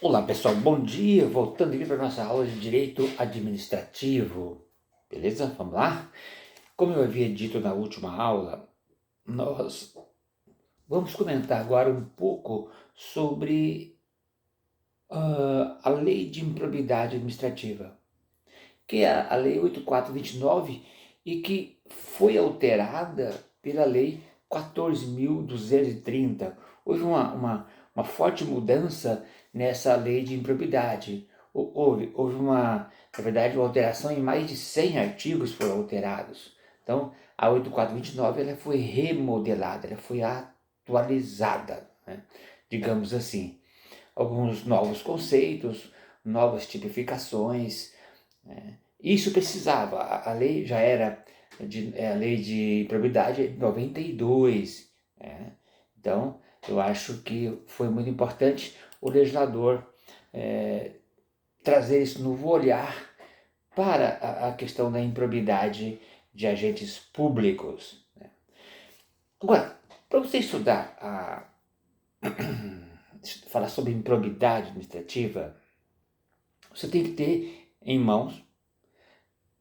Olá pessoal, bom dia! Voltando aqui para a nossa aula de Direito Administrativo, beleza? Vamos lá? Como eu havia dito na última aula, nós vamos comentar agora um pouco sobre a Lei de Improbidade Administrativa, que é a Lei 8429 e que foi alterada pela Lei 14.230. Houve uma forte mudança nessa lei de improbidade. Houve na verdade, uma alteração em mais de 100 artigos foram alterados. Então, a 8429 ela foi remodelada, ela foi atualizada, né? Digamos assim. Alguns novos conceitos, novas tipificações, né? Isso precisava, a lei já era, a lei de improbidade de 92, né? Então, eu acho que foi muito importante o legislador trazer esse novo olhar para a questão da improbidade de agentes públicos, né? Agora, para você estudar, falar sobre improbidade administrativa, você tem que ter em mãos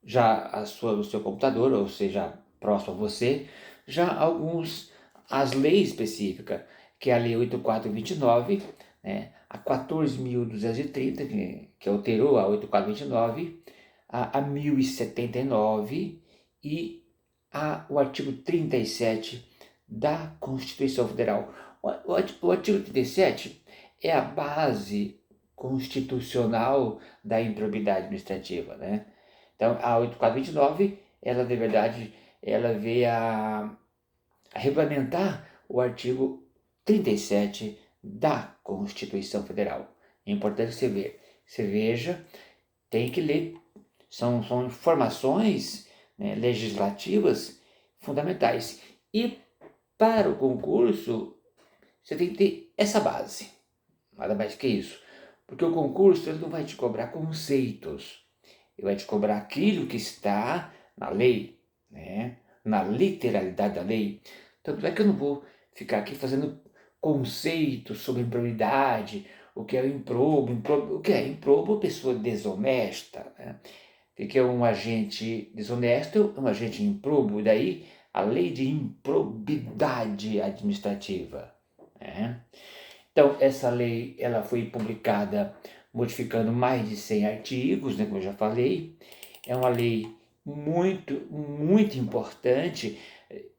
já o seu computador, ou seja, próximo a você, já as leis específicas, que é a Lei 8429, né, a 14.230, que alterou a 8429, a 1079 e o artigo 37 da Constituição Federal. O artigo 37 é a base constitucional da improbidade administrativa, né? Então, a 8429, ela, de verdade, ela veio a regulamentar o artigo 37 da Constituição Federal. É importante você veja, tem que ler. São informações, né, legislativas fundamentais. E para o concurso, você tem que ter essa base. Nada mais que isso. Porque o concurso ele não vai te cobrar conceitos. Ele vai te cobrar aquilo que está na lei, né? Na literalidade da lei. Tanto é que eu não vou ficar aqui fazendo conceitos sobre improbidade, o que é improbo, o que é improbo, pessoa desonesta, né? O que é um agente desonesto, um agente improbo, e daí a lei de improbidade administrativa, né? Então, essa lei ela foi publicada modificando mais de 100 artigos, né, como eu já falei. É uma lei muito importante.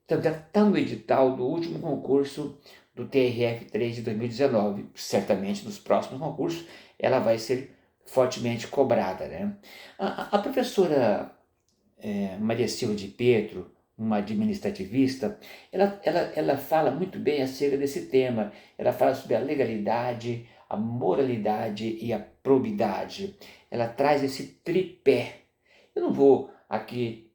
Tanto está no edital do último concurso do TRF3 de 2019. Certamente nos próximos concursos ela vai ser fortemente cobrada, né? A professora Maria Silva de Pedro, uma administrativista, ela fala muito bem acerca desse tema. Ela fala sobre a legalidade, a moralidade e a probidade. Ela traz esse tripé. Eu não vou aqui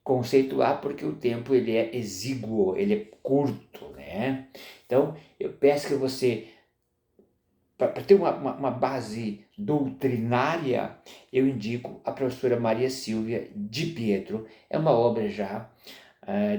conceituar porque o tempo ele é exíguo, ele é curto, né? Então eu peço que você, para ter uma base doutrinária, eu indico a professora Maria Silvia de Pietro. É uma obra já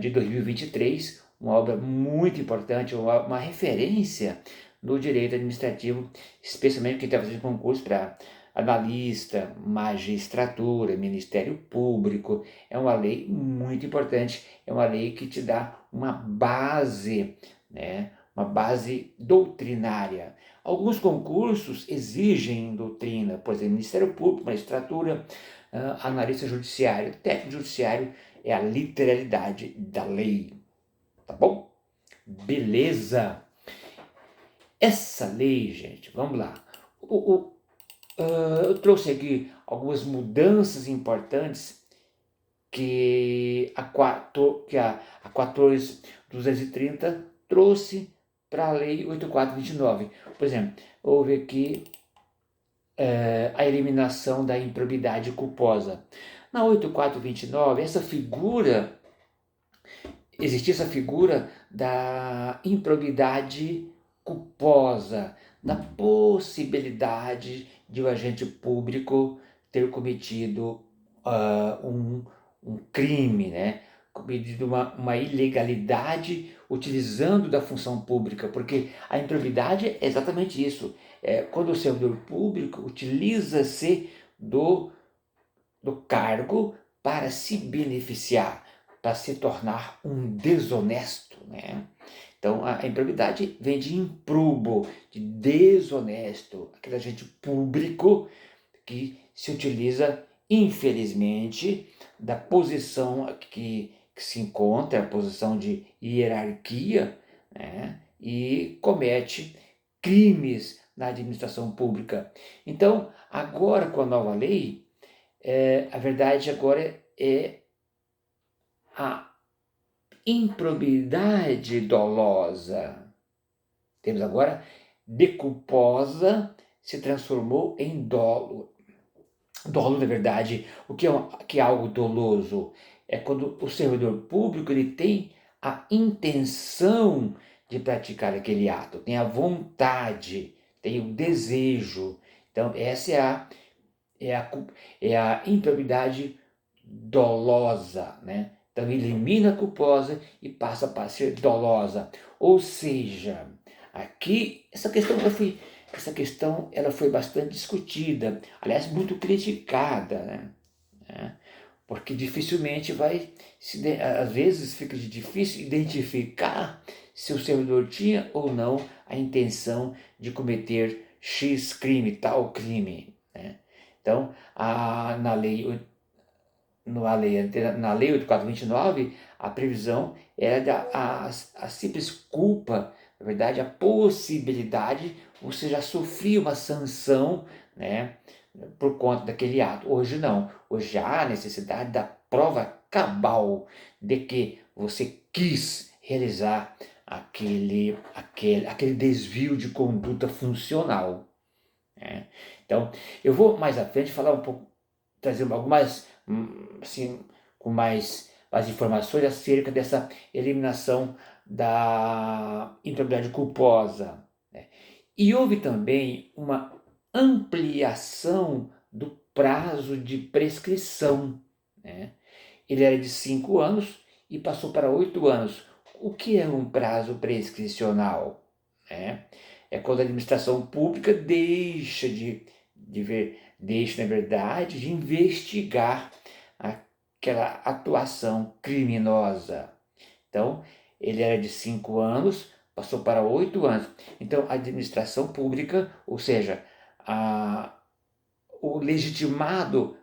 de 2023, uma obra muito importante, uma referência no direito administrativo, especialmente quem está fazendo concurso para analista, magistratura, Ministério Público. É uma lei muito importante, é uma lei que te dá uma base, né? Uma base doutrinária. Alguns concursos exigem doutrina, por exemplo, Ministério Público, magistratura, analista judiciário, técnico judiciário, é a literalidade da lei, tá bom? Beleza? Essa lei, gente, vamos lá. Eu trouxe aqui algumas mudanças importantes que a 14.230 trouxe para a Lei 8429. Por exemplo, houve aqui a eliminação da improbidade culposa. Na 8429, existia essa figura da improbidade culposa, da possibilidade de o agente público ter cometido um crime, né? Cometido uma ilegalidade utilizando da função pública, porque a improbidade é exatamente isso, quando o servidor público utiliza-se do cargo para se beneficiar, para se tornar um desonesto, né? Então, a improbidade vem de improbo, de desonesto, aquele agente público que se utiliza, infelizmente, da posição que se encontra, a posição de hierarquia, né? E comete crimes na administração pública. Então, agora com a nova lei, a verdade agora é a improbidade dolosa. Temos agora deculposa se transformou em dolo. Dolo, na verdade, que é algo doloso? É quando o servidor público ele tem a intenção de praticar aquele ato, tem a vontade, tem o desejo. Então, essa é a improbidade dolosa, né? Então elimina a culposa e passa para ser dolosa. Ou seja, aqui essa questão ela foi bastante discutida, aliás muito criticada, né? Porque dificilmente às vezes fica difícil identificar se o servidor tinha ou não a intenção de cometer X crime, tal crime, né? Então, na lei 8.429, a previsão era a simples culpa, na verdade, a possibilidade, você já sofria uma sanção, né, por conta daquele ato. Hoje não. Hoje há a necessidade da prova cabal de que você quis realizar aquele desvio de conduta funcional, né? Então, eu vou mais à frente falar um pouco, trazer algumas, assim, com mais informações acerca dessa eliminação da improbidade culposa, né? E houve também uma ampliação do prazo de prescrição, né? Ele era de 5 anos e passou para 8 anos. O que é um prazo prescricional, né? É quando a administração pública deixa, na verdade, de investigar aquela atuação criminosa. Então, ele era de 5 anos, passou para 8 anos. Então, a administração pública, ou seja, o legitimado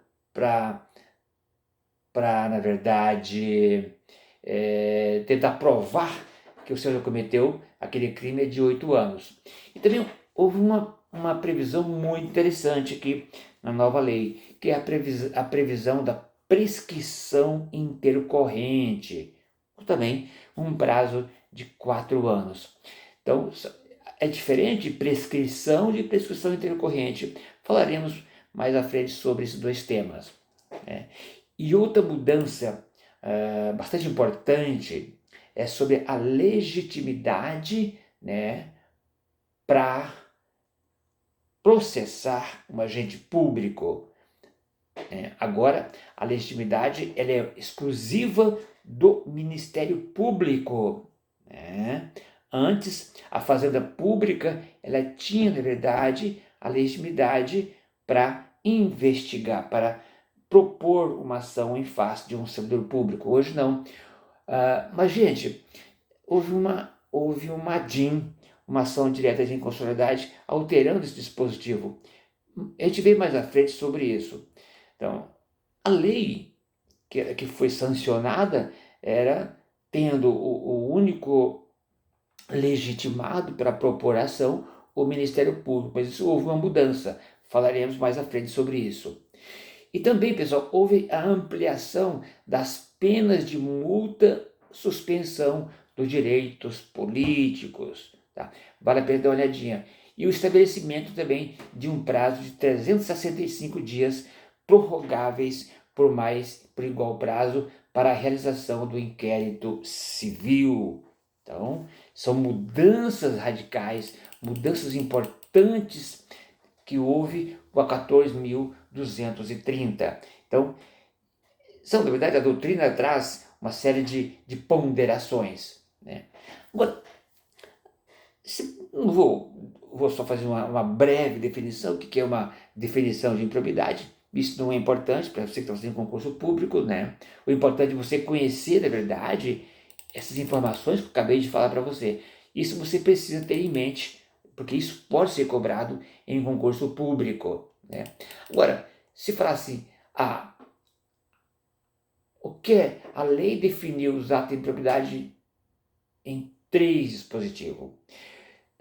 na verdade, tentar provar que o senhor cometeu aquele crime é de 8 anos. E também houve uma previsão muito interessante aqui na nova lei, que é a previsão da prescrição intercorrente, também um prazo de 4 anos. Então, é diferente de prescrição intercorrente. Falaremos mais à frente sobre esses dois temas, né? E outra mudança bastante importante é sobre a legitimidade, né, para processar um agente público. Agora, a legitimidade ela é exclusiva do Ministério Público, né? Antes, a Fazenda Pública ela tinha, na verdade, a legitimidade para investigar, para propor uma ação em face de um servidor público. Hoje não. Mas, gente, houve uma DIN, uma ação direta de inconstitucionalidade, alterando esse dispositivo. A gente vê mais à frente sobre isso. Então, a lei que foi sancionada era tendo o único legitimado para propor ação o Ministério Público, mas isso houve uma mudança. Falaremos mais à frente sobre isso. E também, pessoal, houve a ampliação das penas de multa, suspensão dos direitos políticos, tá? Vale a pena dar uma olhadinha. E o estabelecimento também de um prazo de 365 dias prorrogáveis por igual prazo para a realização do inquérito civil. Então, são mudanças radicais, mudanças importantes que houve com a 14.230. Então, na verdade, a doutrina traz uma série de ponderações, né? Agora, Não vou só fazer uma breve definição. O que é uma definição de improbidade? Isso não é importante para você que está fazendo concurso público, né? O importante é você conhecer, na verdade, essas informações que eu acabei de falar para você. Isso você precisa ter em mente, porque isso pode ser cobrado em concurso público, né? Agora, se falar assim, o que é? A lei definiu os atos de improbidade em 3 dispositivos.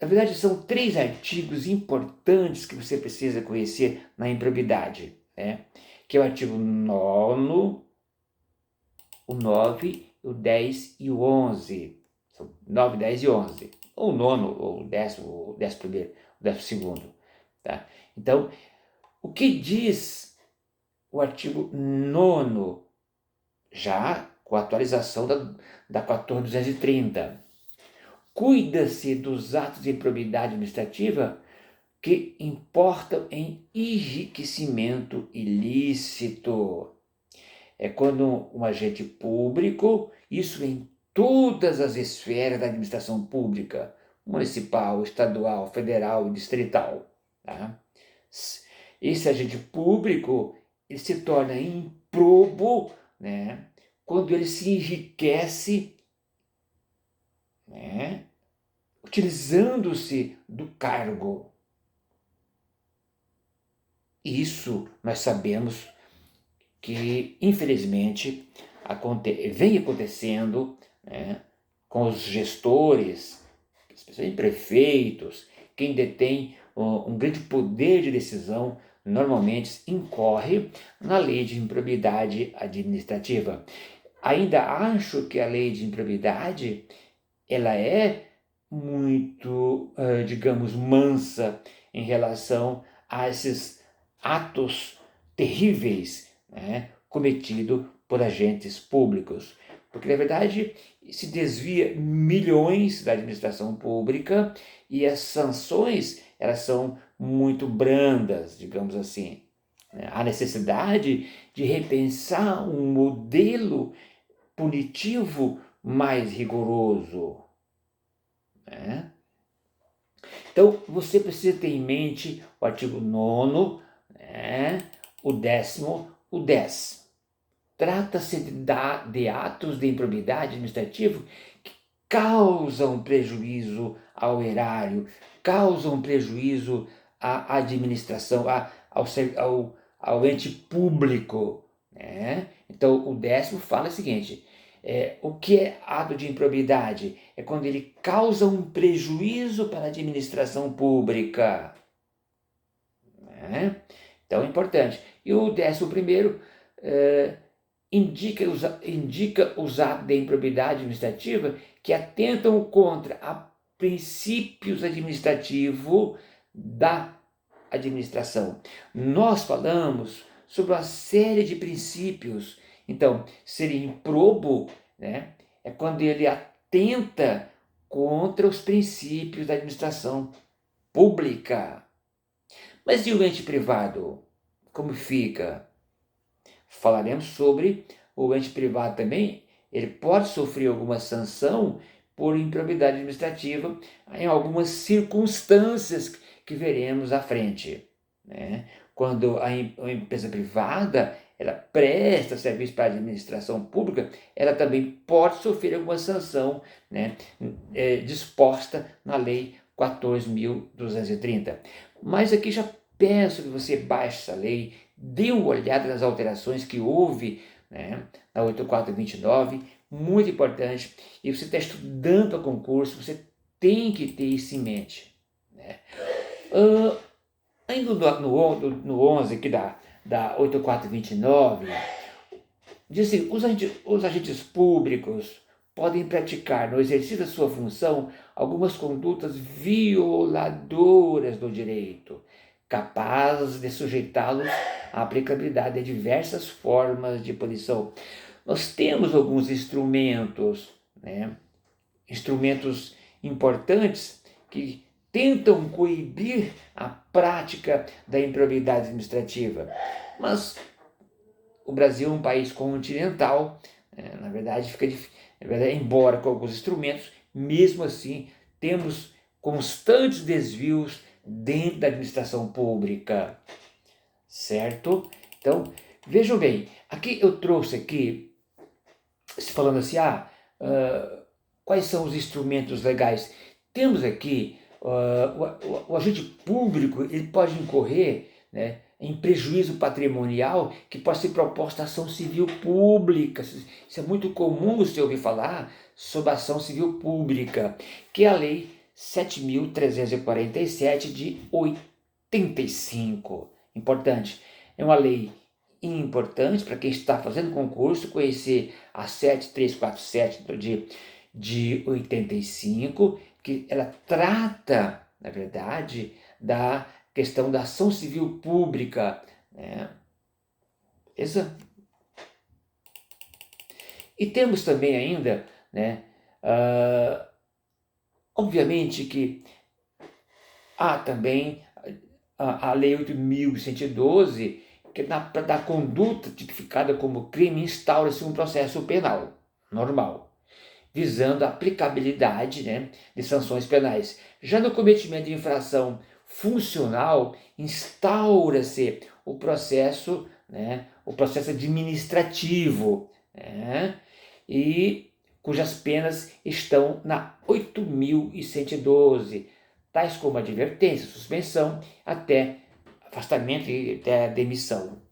Na verdade, são 3 artigos importantes que você precisa conhecer na improbidade, né? Que é o artigo 9º, o 9, o 10 e o 11. São 9, 10 e 11. Ou o nono, ou o 10º, o 11º, o 12º. Tá? Então, o que diz o artigo 9º, já com a atualização da 14.230? Cuida-se dos atos de improbidade administrativa que importam em enriquecimento ilícito. É quando um agente público, isso em todas as esferas da administração pública, municipal, estadual, federal e distrital, tá? Esse agente público, ele se torna improbo, né, quando ele se enriquece, né, utilizando-se do cargo. Isso nós sabemos que, infelizmente, vem acontecendo, né, com os gestores, especialmente prefeitos, quem detém um grande poder de decisão, normalmente incorre na lei de improbidade administrativa. Ainda acho que a lei de improbidade ela é muito, digamos, mansa em relação a esses atos terríveis, né, cometidos por agentes públicos. Porque, na verdade, se desvia milhões da administração pública e as sanções elas são muito brandas, digamos assim. Há necessidade de repensar um modelo punitivo mais rigoroso, né? Então, você precisa ter em mente o artigo 9º, né? O 10º, o 10. Trata-se de atos de improbidade administrativa que causam prejuízo ao erário, causam prejuízo à administração, ao ente público, né? Então, o 10º fala o seguinte: o que é ato de improbidade? É quando ele causa um prejuízo para a administração pública, né? Então é importante. E o 11º indica os atos de improbidade administrativa que atentam contra a princípios administrativos da administração. Nós falamos sobre uma série de princípios. Então, ser improbo, né, é quando ele atenta contra os princípios da administração pública. Mas e o ente privado? Como fica? Falaremos sobre o ente privado também. Ele pode sofrer alguma sanção por improbidade administrativa em algumas circunstâncias que veremos à frente, né? Quando a empresa privada ela presta serviço para a administração pública, ela também pode sofrer alguma sanção, né, disposta na Lei 14.230. Mas aqui já peço que você baixe essa lei, dê uma olhada nas alterações que houve, né, na 8429, muito importante. E você está estudando para concurso, você tem que ter isso em mente, né? Ainda no 11 aqui da 8429, diz assim: os agentes públicos podem praticar, no exercício da sua função, algumas condutas violadoras do direito, capazes de sujeitá-los à aplicabilidade de diversas formas de punição. Nós temos alguns instrumentos, né? Instrumentos importantes que tentam coibir a prática da improbidade administrativa. Mas o Brasil é um país continental, na verdade, embora com alguns instrumentos, mesmo assim temos constantes desvios dentro da administração pública, certo? Então, vejam bem, aqui eu trouxe aqui, falando assim, quais são os instrumentos legais? Temos aqui, o agente público, ele pode incorrer, né, em prejuízo patrimonial que pode ser proposta ação civil pública. Isso é muito comum você ouvir falar sobre ação civil pública, que é a Lei 7.347 de 85. Importante. É uma lei importante para quem está fazendo concurso conhecer a 7347 de 85, que ela trata, na verdade, da questão da ação civil pública, né? E temos também ainda, né, obviamente que há também a Lei 8.112, que da conduta tipificada como crime instaura-se um processo penal normal, visando a aplicabilidade, né, de sanções penais. Já no cometimento de infração funcional, instaura-se o processo, né, o processo administrativo, né, e cujas penas estão na 8.112, tais como advertência, suspensão, até afastamento e até demissão.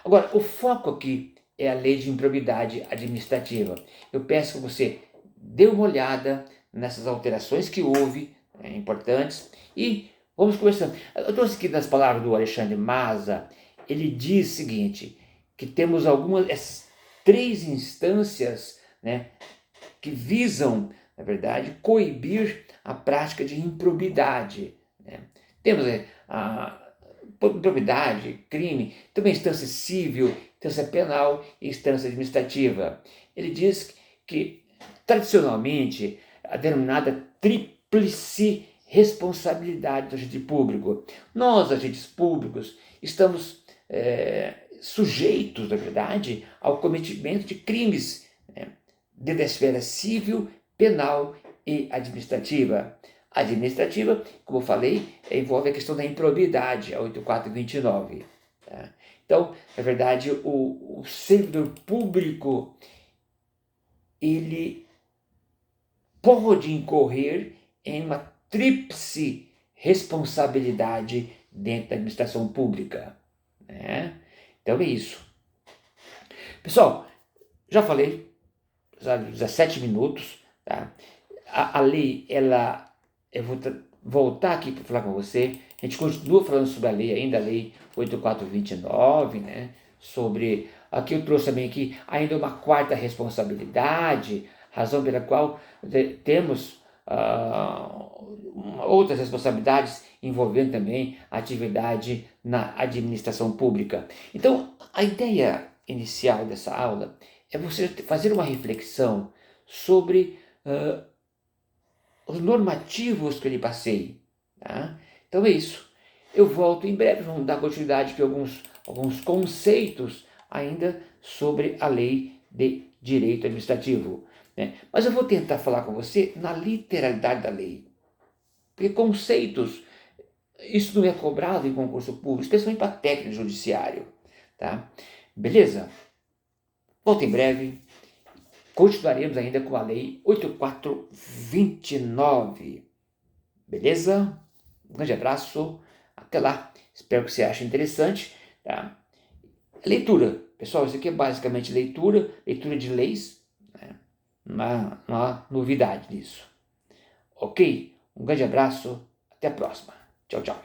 Agora, o foco aqui é a lei de improbidade administrativa. Eu peço que você dê uma olhada nessas alterações que houve, importantes, e vamos conversando. Eu trouxe aqui das palavras do Alexandre Maza. Ele diz o seguinte, que temos essas 3 instâncias, né, que visam, na verdade, coibir a prática de improbidade, né? Temos a improbidade, crime, também instância civil, instância penal e instância administrativa. Ele diz que tradicionalmente, a denominada tríplice responsabilidade do agente público. Nós, agentes públicos, estamos sujeitos, na verdade, ao cometimento de crimes, né, dentro da esfera civil, penal e administrativa. A administrativa, como eu falei, envolve a questão da improbidade, a 8429. Tá? Então, na verdade, o servidor público, ele pode incorrer em uma tríplice responsabilidade dentro da administração pública, né? Então é isso. Pessoal, já falei, já 17 minutos, tá? A lei, eu vou voltar aqui para falar com você, a gente continua falando sobre a lei ainda, a lei 8429, né? Sobre, aqui eu trouxe também aqui ainda uma 4ª responsabilidade, razão pela qual temos outras responsabilidades envolvendo também a atividade na administração pública. Então, a ideia inicial dessa aula é você fazer uma reflexão sobre os normativos que eu lhe passei. Tá? Então é isso. Eu volto em breve, vamos dar continuidade aqui a alguns conceitos ainda sobre a lei de direito administrativo, né? Mas eu vou tentar falar com você na literalidade da lei. Porque conceitos, isso não é cobrado em concurso público, especialmente para técnico judiciário. Tá? Beleza? Volto em breve. Continuaremos ainda com a lei 8429. Beleza? Um grande abraço. Até lá. Espero que você ache interessante. Tá? Leitura. Pessoal, isso aqui é basicamente leitura de leis. Né? Não há novidade nisso. Ok? Um grande abraço. Até a próxima. Tchau, tchau.